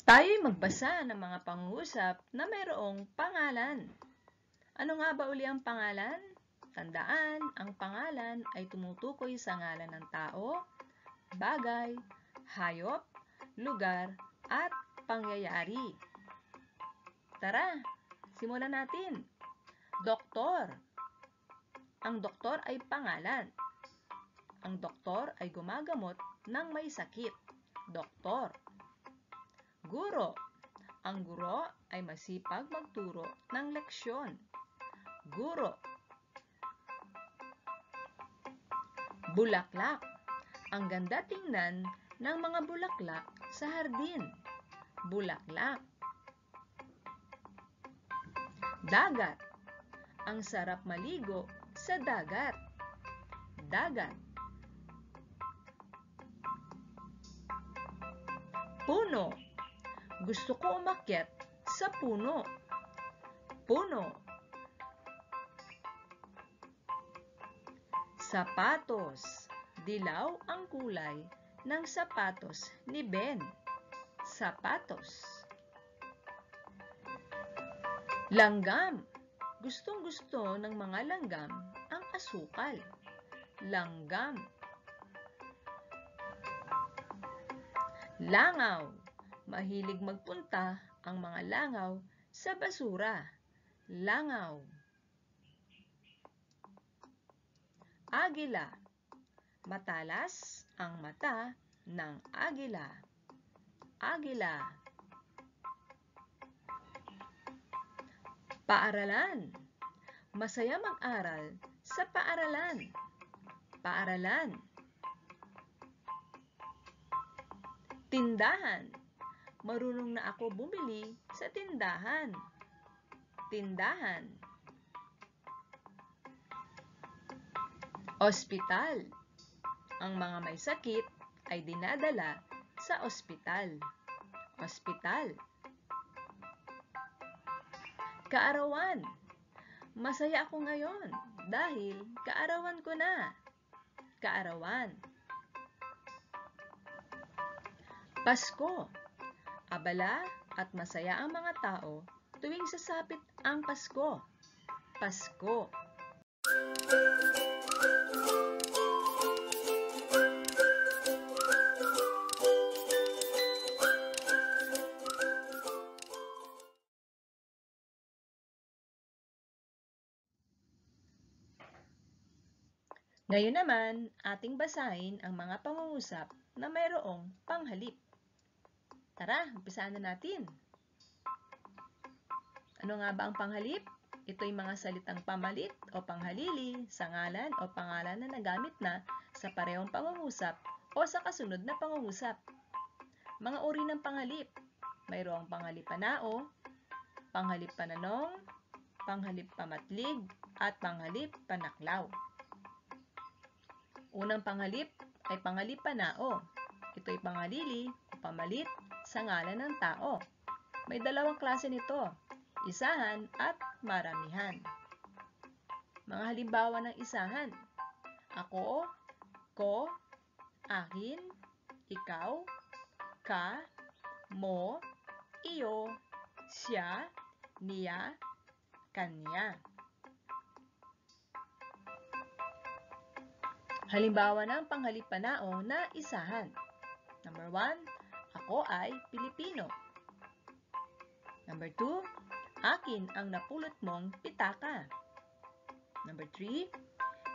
Tayo'y magbasa ng mga pangungusap na mayroong pangalan. Ano nga ba uli ang pangalan? Tandaan, ang pangalan ay tumutukoy sa ngalan ng tao, bagay, hayop, lugar, at pangyayari. Tara, simulan natin. Doktor. Ang doktor ay pangalan. Ang doktor ay gumagamot ng may sakit. Doktor. Guro. Ang guro ay masipag magturo ng leksyon. Guro. Bulaklak. Ang ganda tingnan ng mga bulaklak sa hardin. Bulaklak. Dagat. Ang sarap maligo sa dagat. Dagat. Puno. Gusto ko umakyat sa puno. Puno. Sapatos. Dilaw ang kulay ng sapatos ni Ben. Sapatos. Langgam. Gustong-gusto ng mga langgam ang asukal. Langgam. Langaw. Mahilig magpunta ang mga langaw sa basura. Langaw. Agila. Matalas ang mata ng agila. Agila. Paaralan. Masaya mag-aral sa paaralan. Paaralan. Tindahan. Marunong na ako bumili sa tindahan. Tindahan. Ospital. Ang mga may sakit ay dinadala sa ospital. Ospital. Kaarawan. Masaya ako ngayon dahil kaarawan ko na. Kaarawan. Pasko. Abala at masaya ang mga tao tuwing sasapit ang Pasko. Pasko. Ngayon naman, ating basahin ang mga pangungusap na mayroong panghalip. Tara, umpisahan na natin. Ano nga ba ang panghalip? Ito'y mga salitang pamalit o panghalili sa ngalan o pangalan na nagamit na sa parehong pangungusap o sa kasunod na pangungusap. Mga uri ng panghalip. Mayroong panghalip panao, panghalip pananong, panghalip pamatlig, at panghalip panaklaw. Unang panghalip ay panghalip panao. Ito'y panghalili o pamalit sa ngalan ng tao. May dalawang klase nito, isahan at maramihan. Mga halimbawa ng isahan: ako, ko, akin, ikaw, ka, mo, iyo, siya, niya, kanya. Halimbawa ng panghalip panao na isahan. Number 1, ako ay Pilipino. Number 2, akin ang napulot mong pitaka. Number 3,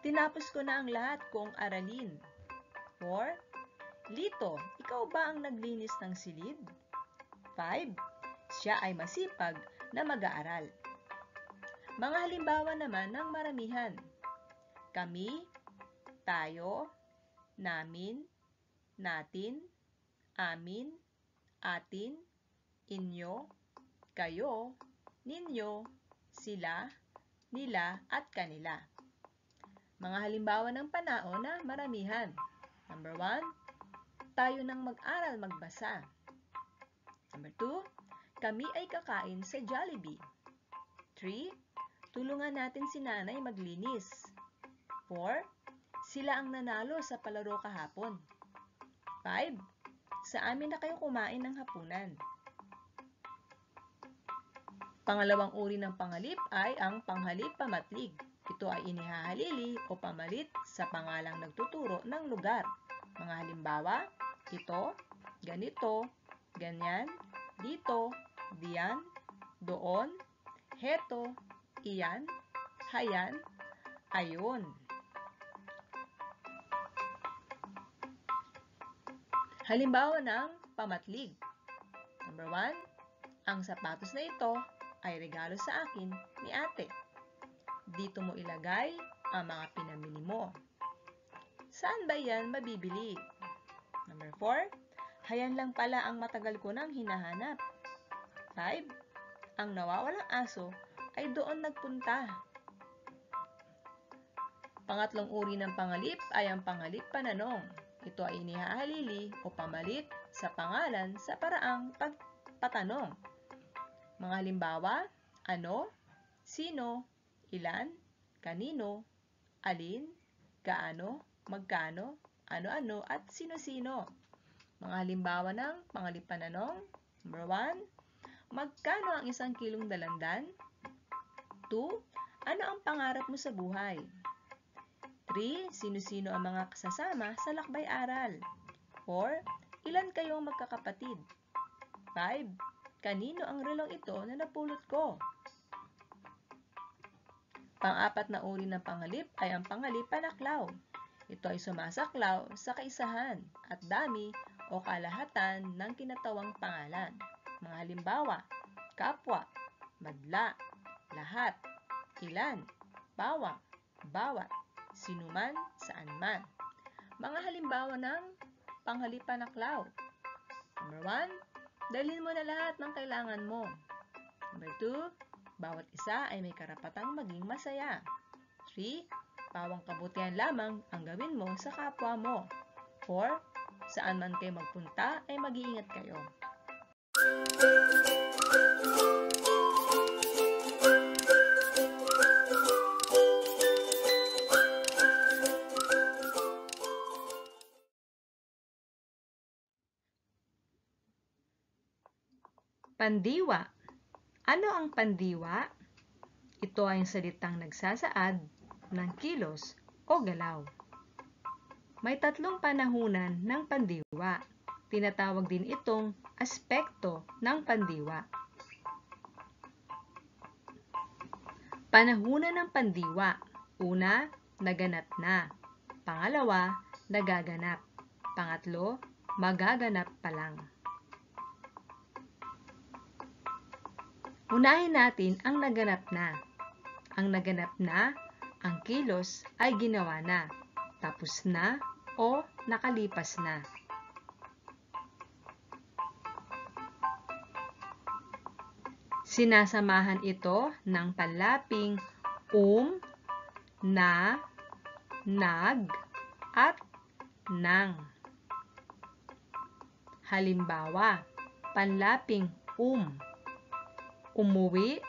tinapos ko na ang lahat kong aralin. 4, Lito, ikaw ba ang naglinis ng silid? 5, siya ay masipag na mag-aaral. Mga halimbawa naman ng maramihan: kami, tayo, namin, natin, amin, atin, inyo, kayo, ninyo, sila, nila, at kanila. Mga halimbawa ng panao na maramihan. Number 1, tayo nang mag-aral magbasa. Number 2, kami ay kakain sa Jollibee. 3, tulungan natin si nanay maglinis. 4, sila ang nanalo sa palaro kahapon. 5, sa amin na kayo kumain ng hapunan. Pangalawang uri ng pangalip ay ang panghalip pamatlig. Ito ay inihahalili o pamalit sa pangalang nagtuturo ng lugar. Mga halimbawa, ito, ganito, ganyan, dito, diyan, doon, heto, iyan, hayan, ayon. Halimbawa ng pamatlig. Number 1, ang sapatos na ito ay regalo sa akin ni ate. Dito mo ilagay ang mga pinamili mo. Saan ba yan mabibili? Number 4, hayan lang pala ang matagal ko nang hinahanap. 5, ang nawawalang aso ay doon nagpunta. Pangatlong uri ng pangalip ay ang pangalip pananong. Ito ay inihahalili o pamalit sa pangalan sa paraang pagpatanong. Mga halimbawa, ano, sino, ilan, kanino, alin, gaano, magkano, ano-ano, at sino-sino. Mga halimbawa ng pangalip pananong. Number 1, magkano ang 1 kilong dalandan? 2, ano ang pangarap mo sa buhay? 3, sino-sino ang mga kasasama sa lakbay-aral? 4, ilan kayong magkakapatid? 5, kanino ang relong ito na napulot ko? Pang-apat na uri ng pangalip ay ang pangalip panaklaw. Ito ay sumasaklaw sa kaisahan at dami o kalahatan ng kinatawang pangalan. Mga halimbawa, kapwa, madla, lahat, ilan, bawang, bawat, sinuman, saan man. Mga halimbawa ng pangalip panaklaw. Number 1, dalhin mo na lahat ng kailangan mo. Number 2, bawat isa ay may karapatang maging masaya. 3, pawang kabutihan lamang ang gawin mo sa kapwa mo. 4, saan man kayo magpunta ay mag-iingat kayo. Pandiwa. Ano ang pandiwa? Ito ay salitang nagsasaad ng kilos o galaw. May 3 panahunan ng pandiwa. Tinatawag din itong aspekto ng pandiwa. Panahunan ng pandiwa. Una, naganap na. Pangalawa, nagaganap. Pangatlo, magaganap pa lang. Unahin natin ang naganap na. Ang naganap na, ang kilos ay ginawa na, tapos na o nakalipas na. Sinasamahan ito ng panlaping na, nag, at nang. Halimbawa, panlaping umuwi,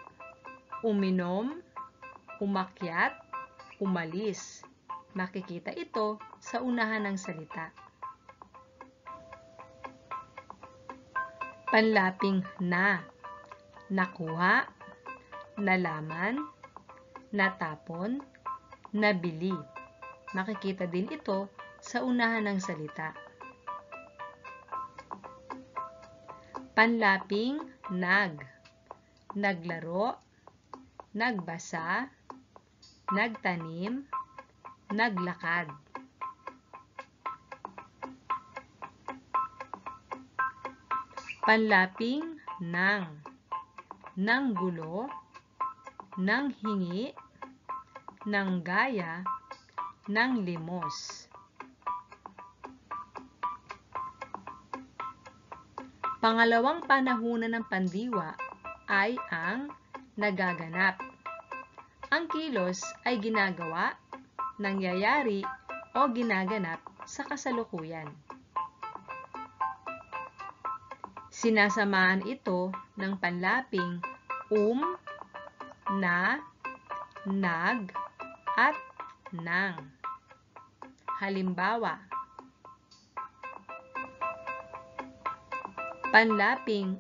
uminom, umakyat, umalis. Makikita ito sa unahan ng salita. Panlaping na, nakuha, nalaman, natapon, nabili. Makikita din ito sa unahan ng salita. Panlaping nag, naglaro, nagbasa, nagtanim, naglakad. Panlaping nang, nanggulo, nanghingi, nanggaya, nanglimos. Pangalawang panahunan ng pandiwa ay ang nagaganap. Ang kilos ay ginagawa, nangyayari o ginaganap sa kasalukuyan. Sinasamahan ito ng panlaping na, nag, at nang. Halimbawa, panlaping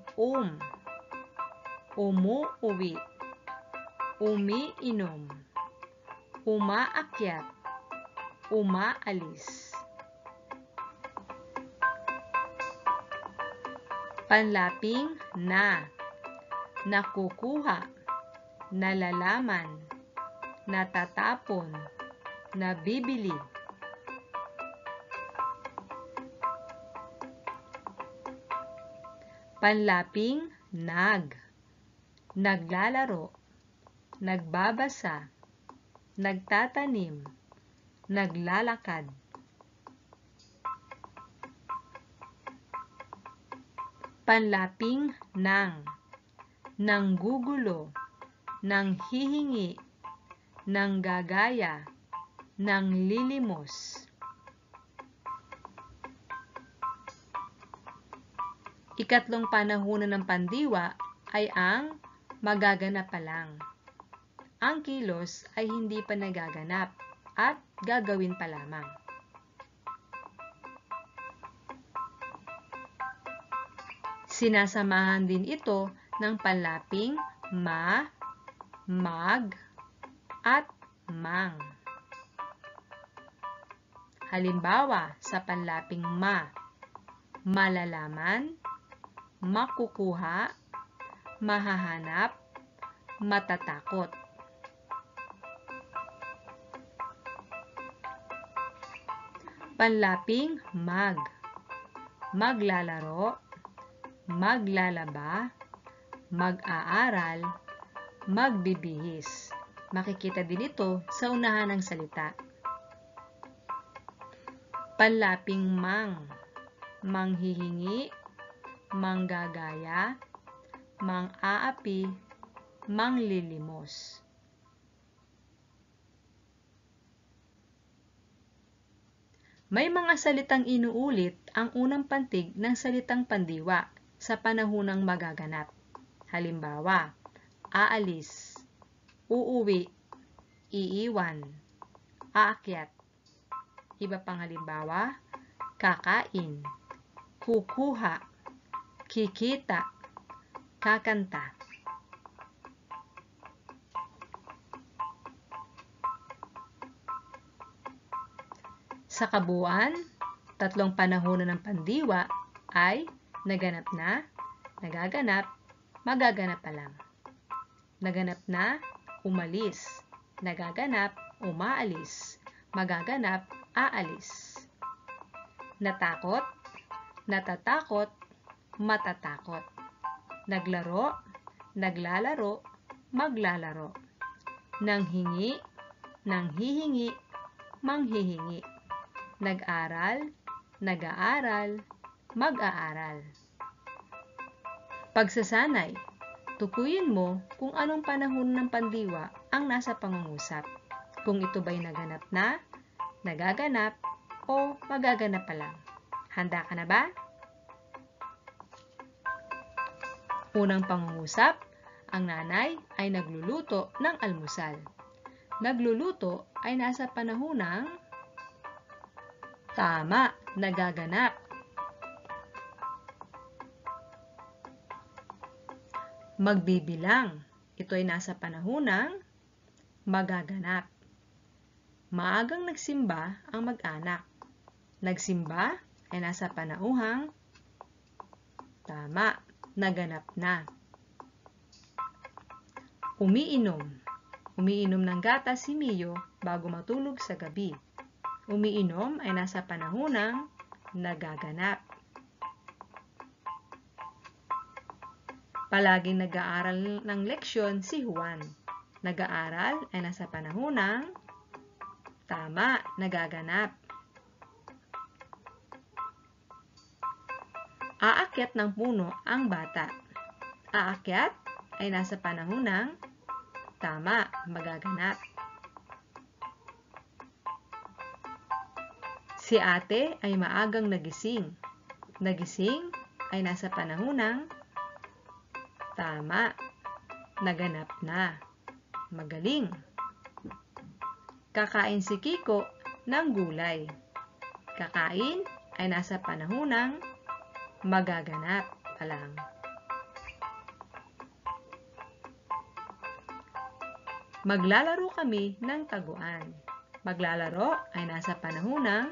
umuuwi, umiinom, umaakyat, umaalis. Panlaping na, nakukuha, nalalaman, natatapon, nabibili. Panlaping nag, naglalaro, nagbabasa, nagtatanim, naglalakad. Panlaping nang, nanggugulo, nanghihingi, nanggagaya, nanglilimos. Ikatlong panahunan ng pandiwa ay ang magaganap pa lang. Ang kilos ay hindi pa nagaganap at gagawin pa lamang. Sinasamahan din ito ng panlaping ma, mag, at mang. Halimbawa, sa panlaping ma, malalaman, makukuha, mahahanap, matatakot. Panlaping mag, maglalaro, maglalaba, mag-aaral, magbibihis. Makikita din ito sa unahan ng salita. Panlaping mang, manghihingi, manggagaya, mang-aapi, manglilimos. May mga salitang inuulit ang unang pantig ng salitang pandiwa sa panahunang magaganap. Halimbawa, aalis, uuwi, iiwan, aakyat. Iba pang halimbawa, kakain, kukuha, kikita, kakanta. Sa kabuuan, tatlong panahunan ng pandiwa ay naganap na, nagaganap, magaganap pa lang. Naganap na, umalis. Nagaganap, umaalis. Magaganap, aalis. Natakot, natatakot, matatakot. Naglaro, naglalaro, maglalaro. Nanghingi, nanghihingi, manghihingi. Nag-aral, nag-aaral, mag-aaral. Pagsasanay, tukuyin mo kung anong panahon ng pandiwa ang nasa pangungusap. Kung ito ba'y naganap na, nagaganap, o magaganap pa lang. Handa ka na ba? Unang pangungusap, ang nanay ay nagluluto ng almusal. Nagluluto ay nasa panahunang tama, nagaganap. Magbibilang, ito ay nasa panahunang magaganap. Maagang nagsimba ang mag-anak. Nagsimba ay nasa panahunang tama, naganap na. Umiinom. Umiinom ng gatas si Mio bago matulog sa gabi. Umiinom ay nasa panahunang nagaganap. Palaging nag-aaral ng leksyon si Juan. Nag-aaral ay nasa panahunang tama, nagaganap. Aakyat ng puno ang bata. Aakyat ay nasa panahunang tama, magaganap. Si ate ay maagang nagising. Nagising ay nasa panahunang tama, naganap na. Magaling. Kakain si Kiko ng gulay. Kakain ay nasa panahunang magaganap pa lang. Maglalaro kami ng taguan. Maglalaro ay nasa panahon ng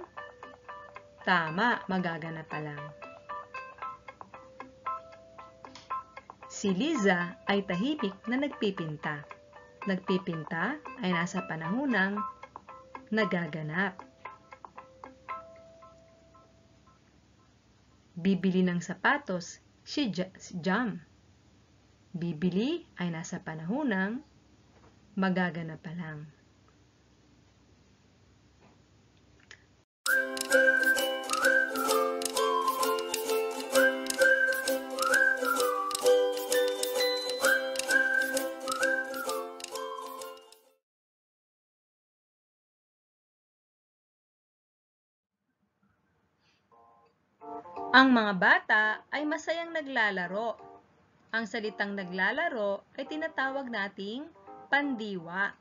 tama, magaganap pa lang. Si Liza ay tahimik na nagpipinta. Nagpipinta ay nasa panahon ng nagaganap. Bibili ng sapatos si Jam. Bibili ay nasa panahon ng magaganap pa lang. Ang mga bata ay masayang naglalaro. Ang salitang naglalaro ay tinatawag nating pandiwa.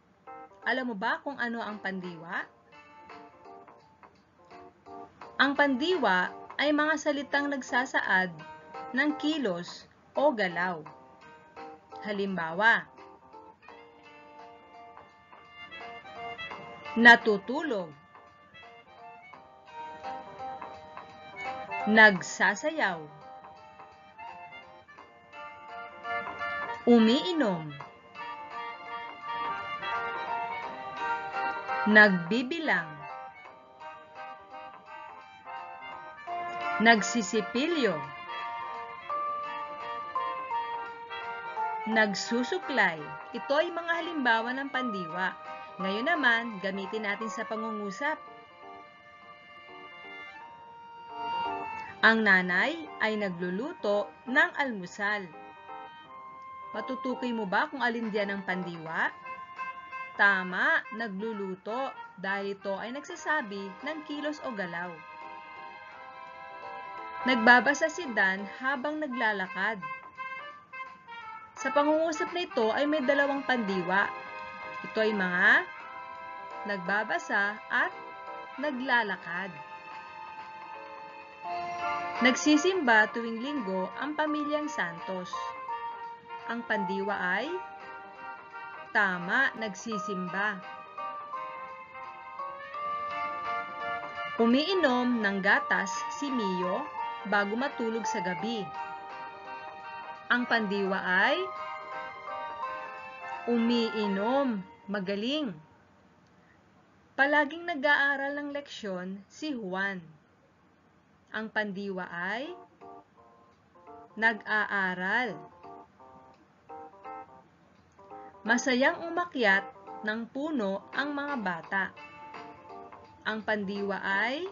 Alam mo ba kung ano ang pandiwa? Ang pandiwa ay mga salitang nagsasaad ng kilos o galaw. Halimbawa, natutulog, nagsasayaw, umiinom, nagbibilang, nagsisipilyo, nagsusuklay. Ito ay mga halimbawa ng pandiwa. Ngayon naman, gamitin natin sa pangungusap. Ang nanay ay nagluluto ng almusal. Matutukoy mo ba kung alin diyan ang pandiwa? Tama, nagluluto dahil ito ay nagsasabi ng kilos o galaw. Nagbabasa si Dan habang naglalakad. Sa pangungusap na ito ay may dalawang pandiwa. Ito ay mga nagbabasa at naglalakad. Nagsisimba tuwing linggo ang pamilyang Santos. Ang pandiwa ay tama, nagsisimba. Umiinom ng gatas si Mio bago matulog sa gabi. Ang pandiwa ay umiinom, magaling. Palaging nag-aaral ng leksyon si Juan. Ang pandiwa ay nag-aaral. Masayang umakyat ng puno ang mga bata. Ang pandiwa ay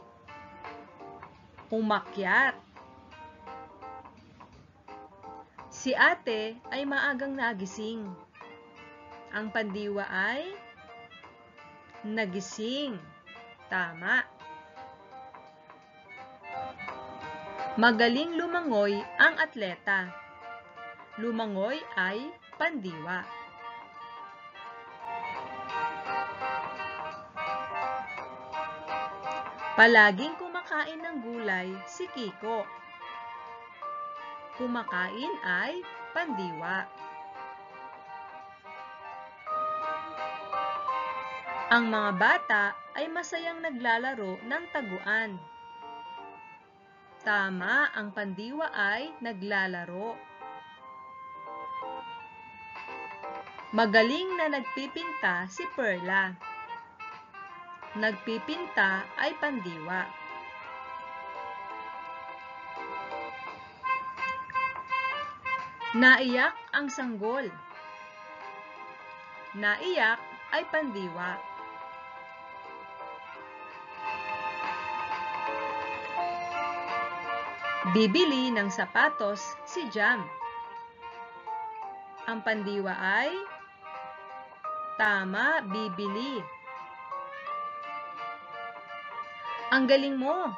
umakyat. Si ate ay maagang nagising. Ang pandiwa ay nagising. Tama. Magaling lumangoy ang atleta. Lumangoy ay pandiwa. Palaging kumakain ng gulay si Kiko. Kumakain ay pandiwa. Ang mga bata ay masayang naglalaro ng taguan. Tama, ang pandiwa ay naglalaro. Magaling na nagpipinta si Perla. Nagpipinta ay pandiwa. Naiyak ang sanggol. Naiyak ay pandiwa. Bibili ng sapatos si Jam. Ang pandiwa ay tama, bibili. Ang galing mo!